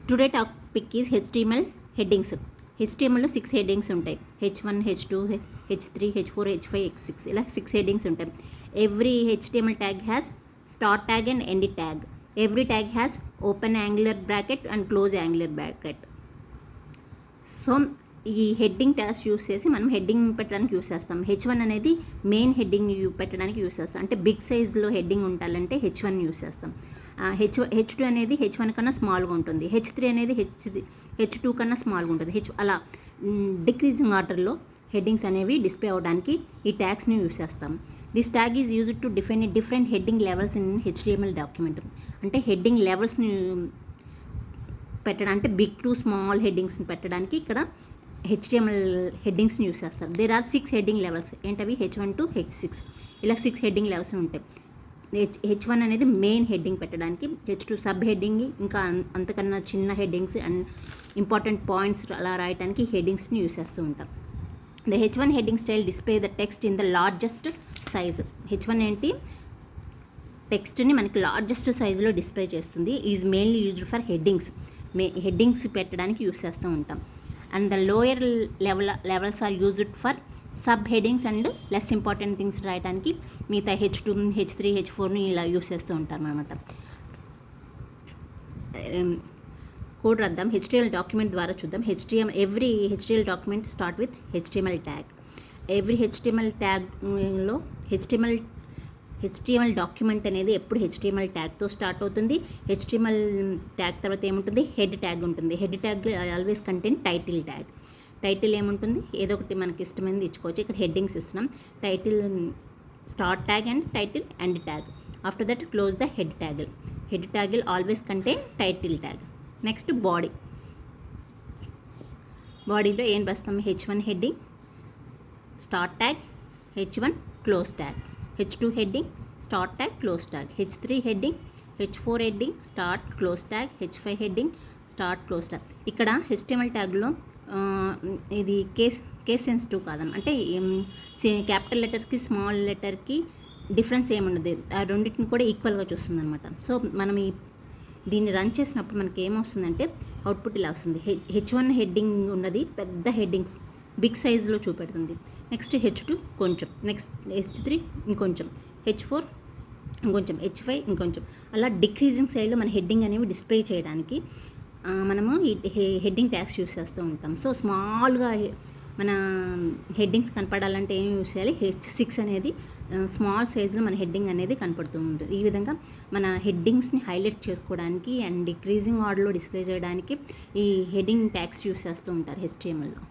Today topic is HTML headings. హెచ్టిఎంఎల్లో 6 headings ఉంటాయి. H1, H2, H3, H4, H5, H6 ఇలా 6 headings ఉంటాయి. Every HTML tag has start tag and end tag. Every tag has open angular bracket and close angular bracket. So ఈ heading tags use చేసి మనం heading పెట్టడానికి use చేస్తాం. H1 అనేది main heading పెట్టడానికి use చేస్తాం. అంటే బిగ్ సైజ్లో హెడ్డింగ్ ఉండాలంటే H1 యూస్ చేస్తాం. H2 అనేది H1 కన్నా స్మాల్గా ఉంటుంది. H3 అనేది H2 కన్నా స్మాల్గా ఉంటుంది. అలా డిక్రీజింగ్ ఆర్డర్లో హెడ్డింగ్స్ అనేవి డిస్ప్లే అవ్వడానికి ఈ ట్యాగ్స్ని యూస్ చేస్తాం. This tag is used to define different heading levels in HTML document. అంటే హెడ్డింగ్ లెవెల్స్ని పెట్టడం, అంటే బిగ్ టు స్మాల్ హెడ్డింగ్స్ని పెట్టడానికి ఇక్కడ HTML హెడ్డింగ్స్ని యూస్ చేస్తారు. There are 6 heading levels. ఏంటవి? H1 to H6 ఇలా 6 హెడ్డింగ్ లెవెల్స్ ఉంటాయి. H1 అనేది మెయిన్ హెడ్డింగ్ పెట్టడానికి, H2 సబ్ హెడ్డింగ్, ఇంకా అంతకన్నా చిన్న హెడ్డింగ్స్ అండ్ ఇంపార్టెంట్ పాయింట్స్ అలా రాయడానికి హెడ్డింగ్స్ని యూస్ చేస్తూ ఉంటాం. The H1 heading style display the text in the largest size. H1 ఏంటి? టెక్స్ట్ని మనకి లార్జెస్ట్ సైజులో డిస్ప్లే చేస్తుంది. Is mainly used for headings. Headings పెట్టడానికి యూస్ చేస్తూ ఉంటాం. And the lower levels are used for sub headings and less important things రాయడానికి మిగతా H2, H3, H4ని ఇలా యూస్ చేస్తూ ఉంటారు అన్నమాట. కోడ్ రాద్దాం. HTML డాక్యుమెంట్ ద్వారా చూద్దాం. Every HTML document start with HTML tag. Every HTML ట్యాగ్లో HTML document అనేది ఎప్పుడు HTML ట్యాగ్తో స్టార్ట్ అవుతుంది. HTML ట్యాగ్ తర్వాత ఏముంటుంది? హెడ్ ట్యాగ్ ఉంటుంది. Head tag always contain title tag. Title ఏముంటుంది? ఏదో ఒకటి మనకి ఇష్టమైనది ఇచ్చుకోవచ్చు. ఇక్కడ హెడ్డింగ్స్ ఇస్తున్నాం. Title start tag and title end tag. After that close the head tag. Head tag always contain title tag. Next body. బాడీలో ఏం బస్తాం? H1 heading start tag, H1 close tag, H2 heading start tag close tag, H3 heading, H4 heading start close tag, H5 heading start close tag. ఇక్కడ HTML ట్యాగ్లో ఇది case sensitive కాదన్నమాట. అంటే capital లెటర్కి small లెటర్కి difference ఏముండదు. ఆ రెండింటిని కూడా ఈక్వల్గా చూస్తుంది అనమాట. సో మనం దీన్ని రన్ చేసినప్పుడు మనకి ఏమొస్తుందంటే అవుట్పుట్ ఇలా వస్తుంది. H1 హెడ్డింగ్ ఉన్నది పెద్ద హెడ్డింగ్స్ బిగ్ సైజులో చూపెడుతుంది. నెక్స్ట్ H2 కొంచెం, నెక్స్ట్ H3 ఇంకొంచెం, H4 ఇంకొంచెం, H5 ఇంకొంచెం, అలా డిక్రీజింగ్ సైడ్లో మన హెడ్డింగ్ అనేవి డిస్ప్లే చేయడానికి మనము ఈ హెడ్డింగ్ ట్యాగ్స్ యూస్ చేస్తూ ఉంటాం. సో స్మాల్గా మన హెడ్డింగ్స్ కనపడాలంటే ఏం యూస్ చేయాలి? H6 అనేది స్మాల్ సైజులో మన హెడ్డింగ్ అనేది కనపడుతూ ఉంటుంది. ఈ విధంగా మన హెడ్డింగ్స్ని హైలైట్ చేసుకోవడానికి అండ్ డిక్రీజింగ్ ఆర్డర్లో డిస్ప్లే చేయడానికి ఈ హెడ్డింగ్ ట్యాగ్స్ యూస్ చేస్తూ ఉంటారు HTMLలో.